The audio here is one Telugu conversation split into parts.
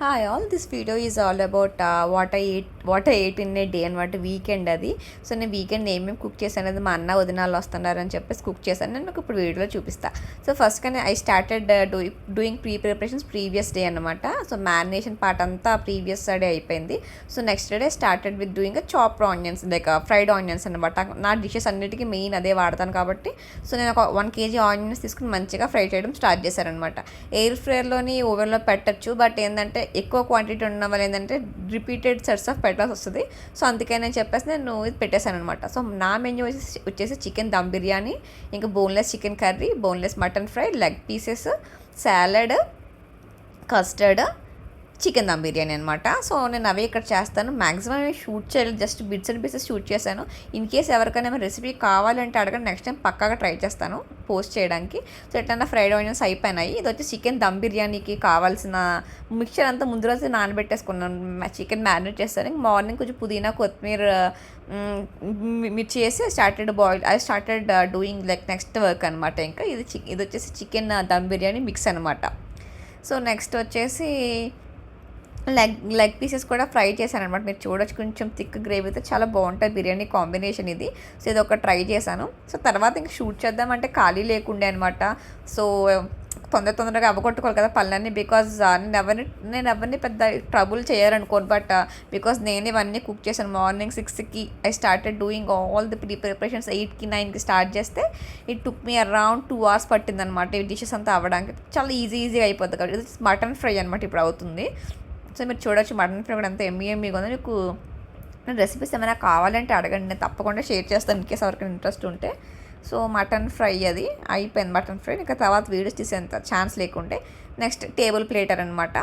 Hi all, this video is all about what I eight in a day అనమాట. వీకెండ్ అది. సో నేను వీకెండ్ ఏమేమి కుక్ చేశాను అనేది మా అన్న వదినాలు వస్తున్నారని చెప్పేసి కుక్ చేశాను. నేను మీకు ఇప్పుడు వీడియోలో చూపిస్తాను. సో ఫస్ట్గానే I started doing preparations previous day అనమాట. సో మ్యారినేషన్ పార్ట్ అంతా ప్రీవియస్ డే అయిపోయింది. So next day started with doing chopped onions, like fried onions అనమాట. నా డిషెస్ అన్నిటికీ మెయిన్ అదే వాడతాను కాబట్టి సో నేను ఒక 1 kg ఆనియన్స్ తీసుకుని మంచిగా ఫ్రై చేయడం స్టార్ట్ చేశారనమాట. ఎయిర్ ఫ్రైయర్లోని ఓవెన్లో పెట్టచ్చు, బట్ ఏంటంటే ఎక్కువ క్వాంటిటీ ఉండడం వల్ల ఏంటంటే రిపీటెడ్ సెట్స్ ఆఫ్ పెట్టాల్సి వస్తుంది. సో అందుకని చెప్పేసి నేను ఇది పెట్టేశాను అనమాట. సో నా మెన్యూ వచ్చేసి చికెన్ దమ్ బిర్యానీ, ఇంకా boneless chicken curry, boneless mutton fry, leg pieces, salad, custard, chicken dum biryani అనమాట. సో నేను అవే ఇక్కడ చేస్తాను. మ్యాక్సిమం షూట్ చేయాలి, just bits and pieces shoot చేశాను. ఇన్ కేస్ ఎవరికైనా రెసిపీ కావాలంటే అడగండి, నెక్స్ట్ టైం పక్కాగా ట్రై చేస్తాను పోస్ట్ చేయడానికి. సో ఎట్లన్నా ఫ్రైడ్ ఆనియన్స్ అయిపోయినాయి. ఇది వచ్చి చికెన్ దమ్ బిర్యానీకి కావాల్సిన మిక్చర్ అంతా ముందు రోజు నానబెట్టేసుకున్నాను. చికెన్ మ్యారినేట్ చేస్తాను. మార్నింగ్ కొంచెం పుదీనా, కొత్తిమీర మిర్చి వేసి I started doing like next work అనమాట. ఇంకా ఇది వచ్చేసి చికెన్ దమ్ బిర్యానీ మిక్స్ అనమాట. సో నెక్స్ట్ వచ్చేసి లెగ్ పీసెస్ కూడా ఫ్రై చేశాను అనమాట. మీరు చూడొచ్చు, కొంచెం థిక్ గ్రేవీతో చాలా బాగుంటుంది బిర్యానీ కాంబినేషన్ ఇది. సో ఇది ఒక ట్రై చేశాను. సో తర్వాత ఇంకా షూట్ చేద్దామంటే ఖాళీ లేకుండే అనమాట. సో తొందరగా అవ్వగొట్టుకోవాలి కదా పనులన్నీ. బికాజ్ నేను ఎవరిని పెద్ద ట్రబుల్ చేయాలనుకోను, బట్ బికాజ్ నేను ఇవన్నీ కుక్ చేశాను. మార్నింగ్ 6కి I started doing all the preparations. 8కి 9కి స్టార్ట్ చేస్తే it took me around 2 hours పట్టిందనమాట ఈ డిషెస్ అంతా అవ్వడానికి. చాలా ఈజీగా అయిపోతుంది కాబట్టి. ఇది మటన్ ఫ్రై అనమాట ఇప్పుడు అవుతుంది. సో మీరు చూడొచ్చు మటన్ ఫ్రై కూడా అంత ఎమ్మీగా ఉంది. మీకు రెసిపీస్ ఏమైనా కావాలంటే అడగండి, నేను తప్పకుండా షేర్ చేస్తాను ఇన్కేస్ ఎవరికైనా ఇంట్రెస్ట్ ఉంటే. సో మటన్ ఫ్రై అది అయిపోయింది. మటన్ ఫ్రై ఇంకా తర్వాత వీడియోస్ తీసేంత ఛాన్స్ లేకుంటే నెక్స్ట్ టేబుల్ ప్లేటర్ అనమాట.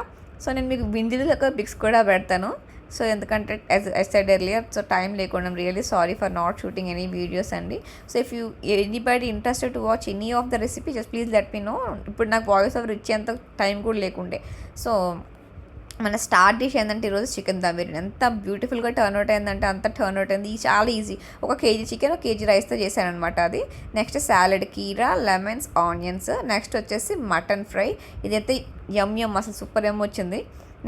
సో నేను మీకు బిందెలకు పిక్స్ కూడా పెడతాను. సో ఎందుకంటే I said earlier, so time లేకుండా really sorry for not shooting any videos అండి. So if you anybody interested to watch any of the recipe just please let me know. ఇప్పుడు నాకు వాయిస్ ఓవర్ ఇచ్చేంత టైం కూడా లేకుండే. సో మన స్టార్ట్ డిష్ ఏంటంటే ఈరోజు చికెన్ దమ్ బిర్యానీ. ఎంత బ్యూటిఫుల్గా టర్న్ అవుట్ అయిందంటే అంత టర్న్ అవుట్ అయింది. చాలా ఈజీ. 1 kg చికెన్, 1 kg రైస్తో చేశాను అనమాట అది. నెక్స్ట్ సాలడ్, కీరా, లెమన్స్, ఆనియన్స్. నెక్స్ట్ వచ్చేసి మటన్ ఫ్రై. ఇదైతే యమ్ అసలు సూపర్ యమ్ వచ్చింది.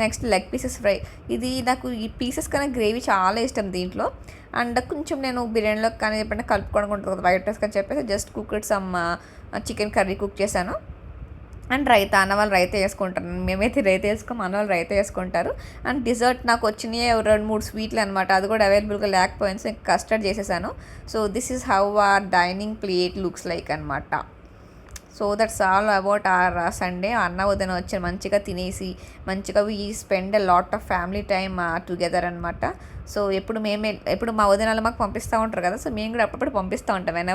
Next leg pieces fry. ఇది నాకు ఈ పీసెస్ కన్నా గ్రేవీ చాలా ఇష్టం దీంట్లో. అండ్ కొంచెం నేను బిర్యానీలో కానీ ఎప్పుడైనా కలుపుకోవడం ఉంటుంది కదా వైట్ రైస్ అని చెప్పేసి just cooked some chicken curry cook చేశాను. అండ్ రైతా, అన్న వాళ్ళు రైతా వేసుకుంటారు. మేమైతే రైతా వేసుకోము, అన్న వాళ్ళు రైతా వేసుకుంటారు. అండ్ డిజర్ట్ నాకు వచ్చినాయి 2-3 స్వీట్లు అనమాట. అది కూడా అవైలబుల్గా లేకపోయింది. సో ఇంకా కస్టర్డ్ చేసేసాను. So this is how our dining plate looks like అనమాట. So that's all about our Sunday. అన్న వదిన వచ్చి మంచిగా తినేసి మంచిగా we spend a lot of family time together అనమాట. సో ఎప్పుడు మా వదినాలు మాకు పంపిస్తూ ఉంటారు కదా. సో మేము కూడా అప్పుడప్పుడు పంపిస్తూ ఉంటాం when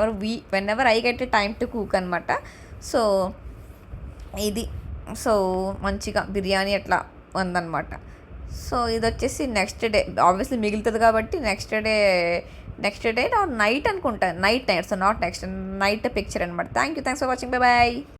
ever I get a time to cook అనమాట. సో ఇది సో మంచిగా బిర్యానీ అట్లా ఉందన్నమాట. సో ఇది వచ్చేసి నెక్స్ట్ డే ఆబ్వియస్లీ మిగులుతుంది కాబట్టి నెక్స్ట్ డే నైట్ అనుకుంటా, night so not next night picture అనమాట. Thanks for watching. Bye bye.